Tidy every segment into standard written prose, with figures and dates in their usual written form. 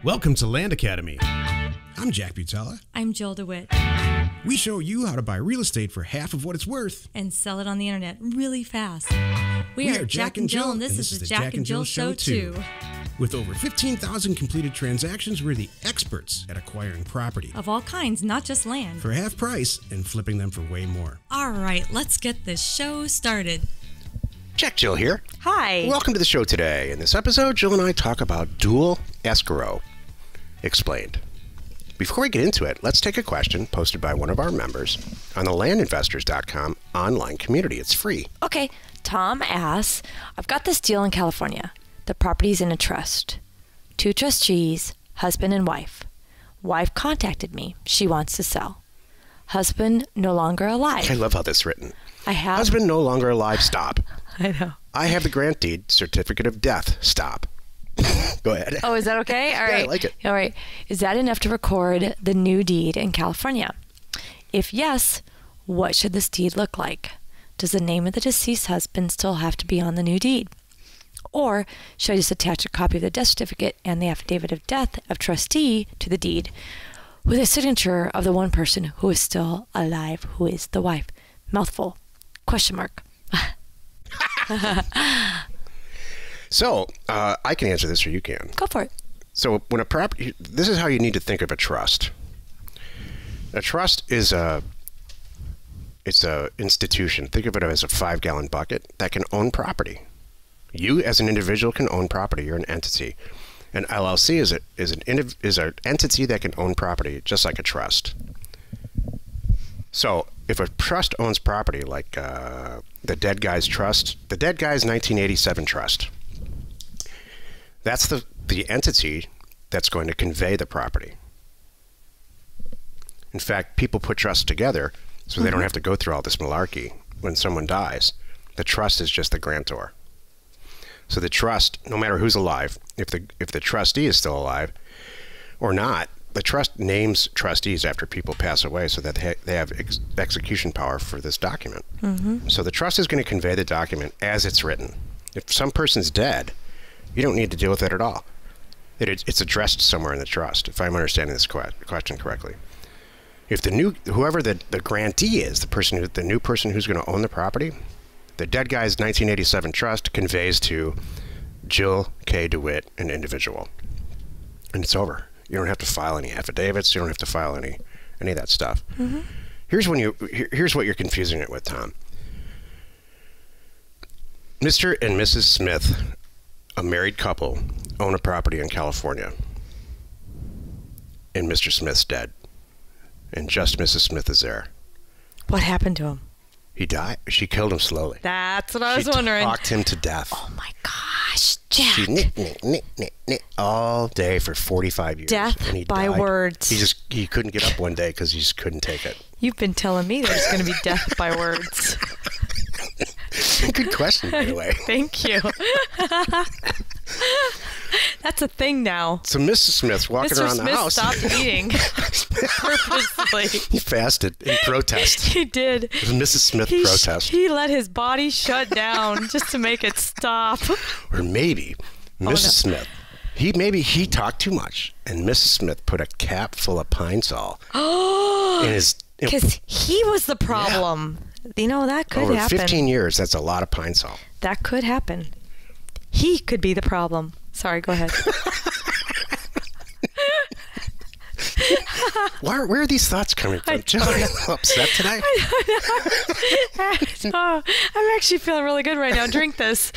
Welcome to Land Academy. I'm Jack Butala. I'm Jill DeWitt. We show you how to buy real estate for half of what it's worth. And sell it on the internet really fast. We are Jack and Jill, and this is the Jack and Jill Show too. With over 15,000 completed transactions, we're the experts at acquiring property. Of all kinds, not just land. For half price and flipping them for way more. All right, let's get this show started. Jack Jill here. Hi. Welcome to the show today. In this episode, Jill and I talk about dual escrow explained. Before we get into it, let's take a question posted by one of our members on the landinvestors.com online community. It's free. Okay, Tom asks, I've got this deal in California. The property's in a trust. 2 trustees, husband and wife. Wife contacted me. She wants to sell. Husband no longer alive. I love how this is written. I have... Husband no longer alive, stop. I know. I have the grant deed, certificate of death, stop. Go ahead. Oh, is that okay? All right. Yeah, I like it. All right. Is that enough to record the new deed in California? If yes, what should this deed look like? Does the name of the deceased husband still have to be on the new deed? Or should I just attach a copy of the death certificate and the affidavit of death of trustee to the deed with a signature of the one person who is still alive, who is the wife? Mouthful. Question mark. So, I can answer this or you can. Go for it. So, when a property, this is how you need to think of a trust. A trust is it's a institution. Think of it as a 5-gallon bucket that can own property. You, as an individual, can own property. You're an entity. An LLC is an entity that can own property, just like a trust. So, if a trust owns property, like the Dead Guy's Trust, the Dead Guy's 1987 Trust, that's the entity that's going to convey the property. In fact, people put trusts together so they don't have to go through all this malarkey when someone dies. The trust is just the grantor. So the trust, no matter who's alive, if the trustee is still alive or not, the trust names trustees after people pass away so that they have execution power for this document. Mm-hmm. So the trust is going to convey the document as it's written. If some person's dead, you don't need to deal with it at all. It's addressed somewhere in the trust, if I'm understanding this question correctly. If whoever the grantee is, the new person who's going to own the property, the Dead Guy's 1987 Trust conveys to Jill K. DeWitt, an individual. And it's over. You don't have to file any affidavits. You don't have to file any of that stuff. Mm-hmm. Here's what you're confusing it with, Tom. Mr. and Mrs. Smith, a married couple, own a property in California. And Mr. Smith's dead. And just Mrs. Smith is there. What happened to him? He died. She killed him slowly. That's what I was wondering. She talked him to death. Oh my gosh, Jack. She nick all day for 45 years. Death and he by died. words. He couldn't get up one day because he just couldn't take it. You've been telling me there's going to be death by words. Good question, by the way. Thank you. That's a thing now. So Mrs. Smith's walking around the house. Mr. Smith stopped eating purposely. He fasted in protest. He did. It was Mrs. Smith protest. He let his body shut down just to make it stop. Or maybe Mrs. Smith, he talked too much, and Mrs. Smith put a cap full of Pine Sol in his... Because he was the problem. Yeah. You know, that could happen. happen. Over 15 years, that's a lot of Pine Sol. That could happen. He could be the problem. Sorry, go ahead. Where are these thoughts coming from? Jill, are you upset today? I'm actually feeling really good right now. Drink this.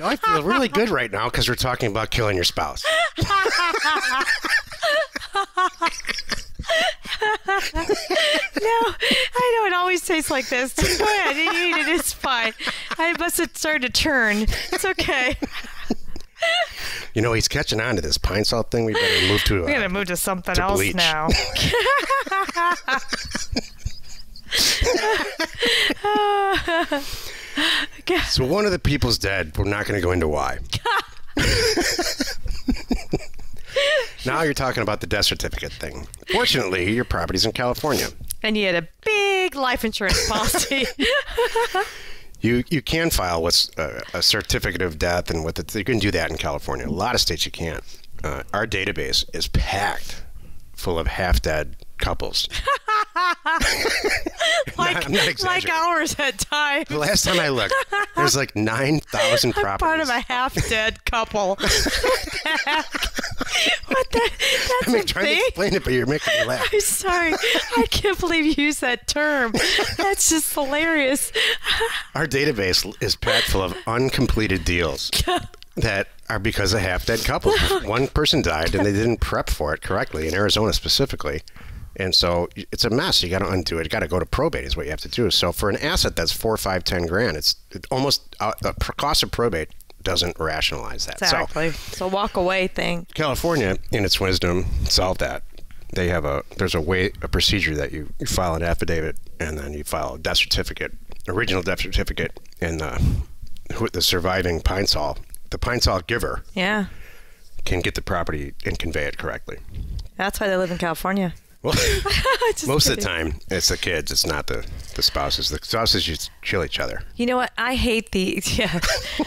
I feel really good right now because we're talking about killing your spouse. No, I know it always tastes like this. Just go ahead and eat it. It's fine. I must have started to turn. It's okay. You know, he's catching on to this Pine Sol thing. We better move to... We're going to move to something else bleach. now. So one of the people's dead. We're not going to go into why. Now you're talking about the death certificate thing. Fortunately, your property's in California. And you had a big life insurance policy. You can file what's a certificate of death, and you can do that in California. A lot of states you can't. Our database is packed full of half-dead couples. I'm not exaggerating. Like ours at times. The last time I looked, there's like 9,000 properties. Part of a half-dead couple. What the? That's I'm a trying thing? to explain it, but you're making me laugh. I'm sorry. I can't believe you used that term. That's just hilarious. Our database is packed full of uncompleted deals that are because of half-dead couples. One person died, and they didn't prep for it correctly, in Arizona specifically. And so it's a mess. You got to undo it. You got to go to probate is what you have to do. So for an asset that's $4, $5, $10,000, it's almost the cost of probate doesn't rationalize that. Exactly. So walk away thing. California, in its wisdom, solved that. They have there's a procedure that you file an affidavit, and then you file a death certificate, original death certificate, and the surviving pine saw, the pine saw giver, can get the property and convey it correctly. That's why they live in California. Well, most of the time, it's the kids. It's not the spouses. The spouses just kill each other. You know what? I hate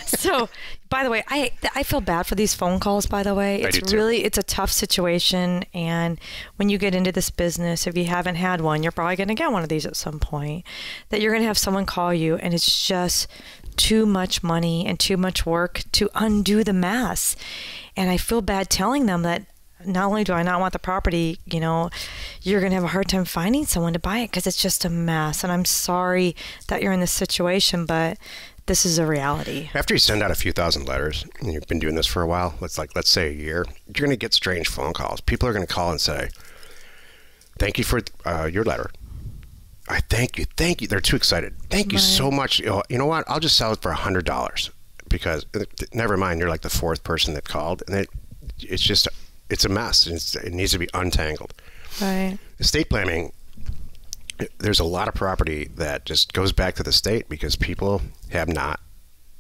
So, by the way, I feel bad for these phone calls, by the way. It's it's a tough situation. And when you get into this business, if you haven't had one, you're probably going to get one of these at some point, that you're going to have someone call you, and it's just too much money and too much work to undo the mess. And I feel bad telling them that not only do I not want the property, you're going to have a hard time finding someone to buy it because it's just a mess. And I'm sorry that you're in this situation, but this is a reality. After you send out a few thousand letters, and you've been doing this for a while, let's say a year, you're going to get strange phone calls. People are going to call and say, "Thank you for your letter. I thank you. Thank you." They're too excited. Thank you so much. You know what? I'll just sell it for $100 because never mind. You're like the fourth person that called, and it's a mess. It needs to be untangled. Right. Estate planning, there's a lot of property that just goes back to the state because people have not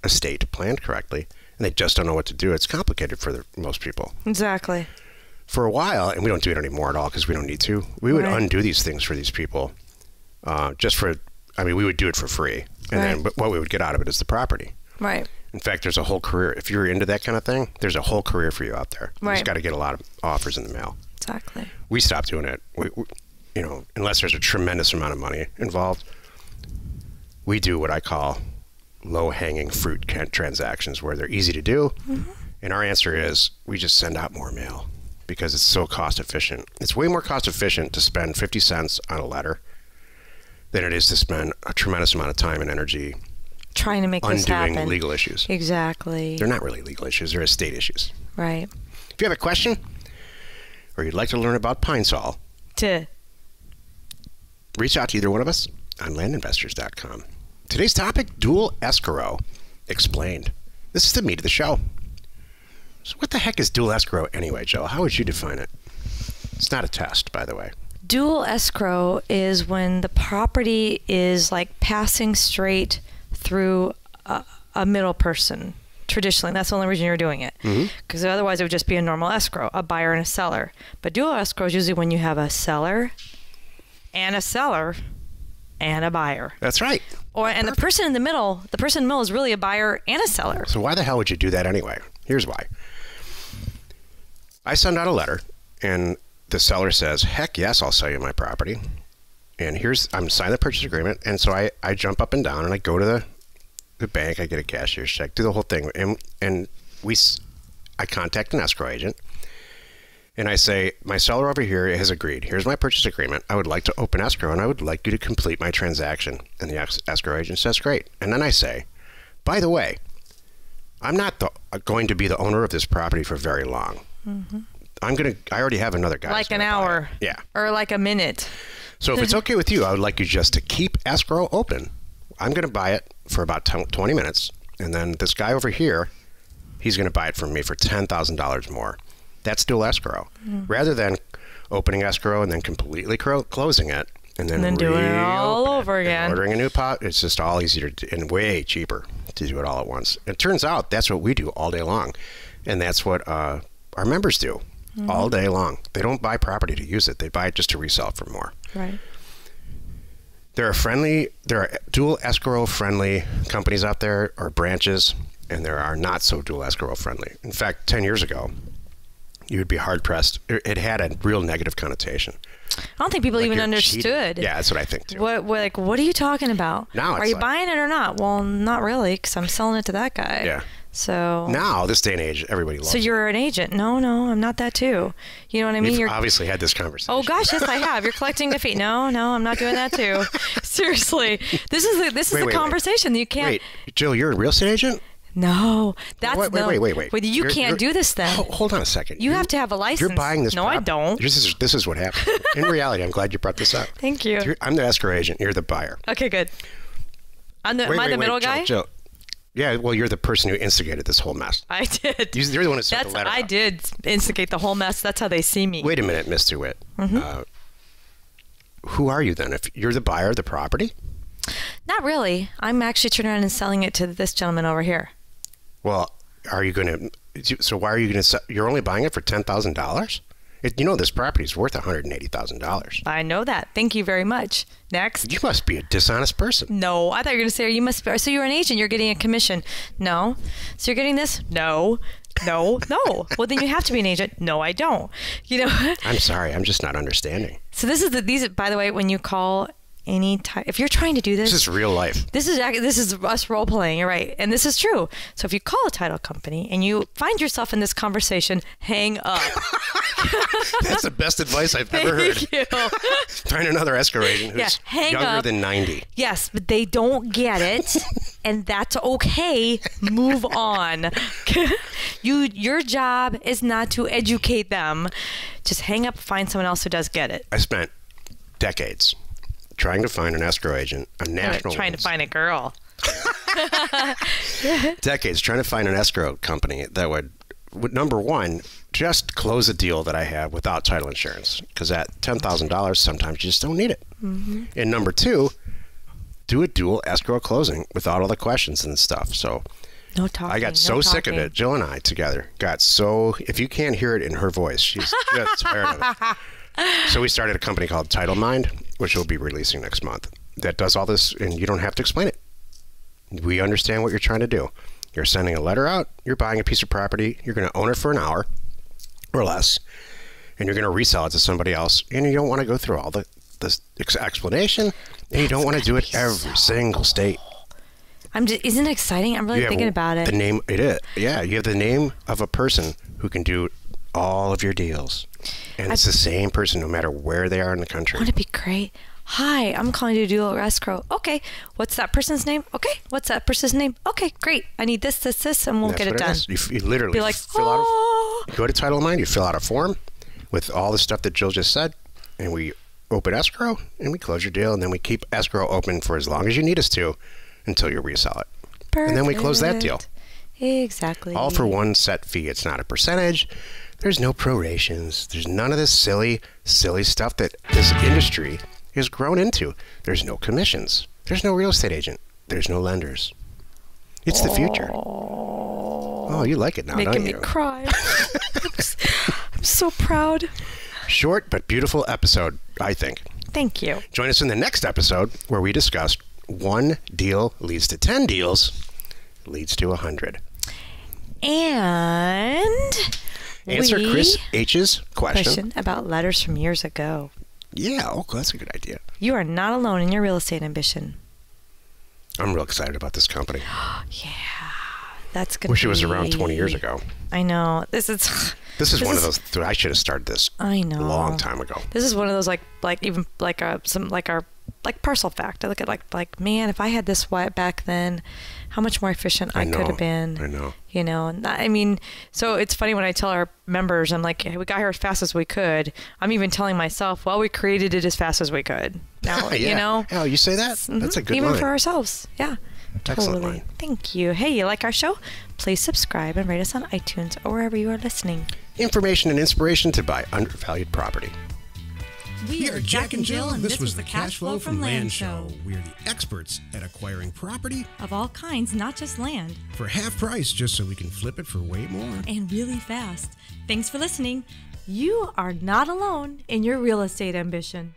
estate planned correctly, and they just don't know what to do. It's complicated for most people. Exactly. For a while, and we don't do it anymore at all because we don't need to, we would undo these things for these people we would do it for free. And then what we would get out of it is the property. Right. In fact, there's a whole career. If you're into that kind of thing, there's a whole career for you out there. You just got to get a lot of offers in the mail. Exactly. We stopped doing it. We, unless there's a tremendous amount of money involved, we do what I call low-hanging fruit transactions where they're easy to do. Mm-hmm. And our answer is we just send out more mail because it's so cost efficient. It's way more cost efficient to spend 50 cents on a letter than it is to spend a tremendous amount of time and energy trying to make this happen. Undoing legal issues. Exactly. They're not really legal issues. They're estate issues. Right. If you have a question or you'd like to learn about pine saw, reach out to either one of us on landinvestors.com. Today's topic, dual escrow explained. This is the meat of the show. So what the heck is dual escrow anyway, Joe? How would you define it? It's not a test, by the way. Dual escrow is when the property is like passing straight through a middle person. Traditionally, that's the only reason you're doing it. Because otherwise it would just be a normal escrow, a buyer and a seller. But dual escrow is usually when you have a seller and a buyer. That's right. And the person in the middle is really a buyer and a seller. So why the hell would you do that anyway? Here's why. I send out a letter, and the seller says, heck yes, I'll sell you my property. And I'm signing the purchase agreement. And so I jump up and down, and I go to the bank, I get a cashier's check, do the whole thing. And I contact an escrow agent, and I say, my seller over here has agreed. Here's my purchase agreement. I would like to open escrow, and I would like you to complete my transaction. And the escrow agent says, great. And then I say, by the way, I'm not going to be the owner of this property for very long. Mm-hmm. I already have another guy. Like an hour. Yeah. Or like a minute. So if it's okay with you, I would like you just to keep escrow open. I'm going to buy it for about 20 minutes. And then this guy over here, he's going to buy it from me for $10,000 more. That's dual escrow. Mm. Rather than opening escrow and then completely closing it. And then doing it all over again. Ordering a new pot. It's just all easier and way cheaper to do it all at once. It turns out that's what we do all day long. And that's what our members do all day long. They don't buy property to use it. They buy it just to resell it for more. Right. There are dual escrow friendly companies out there, or branches, and there are not so dual escrow friendly. In fact, 10 years ago, you would be hard pressed. It had a real negative connotation. I don't think people even understood. Cheating. Yeah, that's what I think too. What are you talking about? Now are you buying it or not? Well, not really, because I'm selling it to that guy. Yeah. So now, this day and age, everybody loves it. So you're an agent? No, I'm not that too. You know what I mean? You've obviously had this conversation. Oh gosh, yes, I have. You're collecting the fee. No, I'm not doing that too. Seriously, this is the conversation. You can't. Wait, Jill, you're a real estate agent? No, that's wait. Well, you can't do this then. Hold on a second. You have to have a license. You're buying this. No, I don't. This is what happened. In reality, I'm glad you brought this up. Thank you. I'm the escrow agent. You're the buyer. Okay, good. Am I the middle guy? Jill. Yeah, well, you're the person who instigated this whole mess. I did. You're the one who sent the letter. I did instigate the whole mess. That's how they see me. Wait a minute, Miss DeWitt. Who are you then? If you're the buyer of the property? Not really. I'm actually turning around and selling it to this gentleman over here. Well, are you going to? So why are you going to? You're only buying it for $10,000? This property is worth $180,000. I know that. Thank you very much. Next. You must be a dishonest person. No, I thought you were going to say you must be. So you're an agent. You're getting a commission. No. So you're getting this? No. Well, then you have to be an agent. No, I don't. I'm sorry. I'm just not understanding. So these. By the way, when you call any type, if you're trying to do this is real life. This is us role playing. You're right, and this is true. So if you call a title company and you find yourself in this conversation, hang up. That's the best advice I've ever heard. Thank you. Find another escrow agent who's younger than 90. Yes, but they don't get it, and that's okay. Move on. Your job is not to educate them. Just hang up. Find someone else who does get it. I spent decades trying to find an escrow agent, a national trying to find a girl. Decades trying to find an escrow company that would number one, just close a deal that I have without title insurance, because at $10,000 sometimes you just don't need it. Mm-hmm. And number two, do a dual escrow closing without all the questions and stuff. So no talking. I got so sick of it. Jill and I together got so, if you can't hear it in her voice, she's just tired of it. So we started a company called Title Mind, which we'll be releasing next month, that does all this, and you don't have to explain it. We understand what you're trying to do. You're sending a letter out, you're buying a piece of property, you're going to own it for an hour or less, and you're going to resell it to somebody else, and you don't want to go through all the explanation, and you don't want to do it every single state. Isn't it exciting? I'm really thinking about it. The name, it is. Yeah, you have the name of a person who can do all of your deals. And it's the same person no matter where they are in the country. Wouldn't it be great? Hi, I'm calling to do escrow. Okay, what's that person's name? Okay, what's that person's name? Okay, great. I need this, and we'll get it done. You literally be like, you go to Title Mind, you fill out a form with all the stuff that Jill just said, and we open escrow, and we close your deal, and then we keep escrow open for as long as you need us to until you resell it. Perfect. And then we close that deal. Exactly. All for one set fee. It's not a percentage. There's no prorations. There's none of this silly stuff that this industry has grown into. There's no commissions. There's no real estate agent. There's no lenders. It's the future. Oh, you like it now, don't you? Making me cry. I'm so proud. Short but beautiful episode, I think. Thank you. Join us in the next episode where we discuss one deal leads to 10 deals, leads to 100. And answer Chris H's question about letters from years ago. Yeah, that's a good idea. You are not alone in your real estate ambition. I'm real excited about this company. Yeah, that's good. Wish it was around 20 years ago. I know. This is one of those. I should have started this. I know. A long time ago. This is one of those like parcel fact. I look at like man, if I had this back then, how much more efficient I could have been. I know. And I mean, so it's funny when I tell our members, I'm like, hey, we got here as fast as we could. I'm even telling myself, well, we created it as fast as we could. Now, yeah. Oh, you say that? Mm-hmm. That's a good even line. For ourselves. Yeah. Excellent totally. Line. Thank you. Hey, you like our show? Please subscribe and rate us on iTunes or wherever you are listening. Information and inspiration to buy undervalued property. We are Jack and Jill, and this was the Cash Flow from Land Show. We are the experts at acquiring property of all kinds, not just land. For half price, just so we can flip it for way more. And really fast. Thanks for listening. You are not alone in your real estate ambition.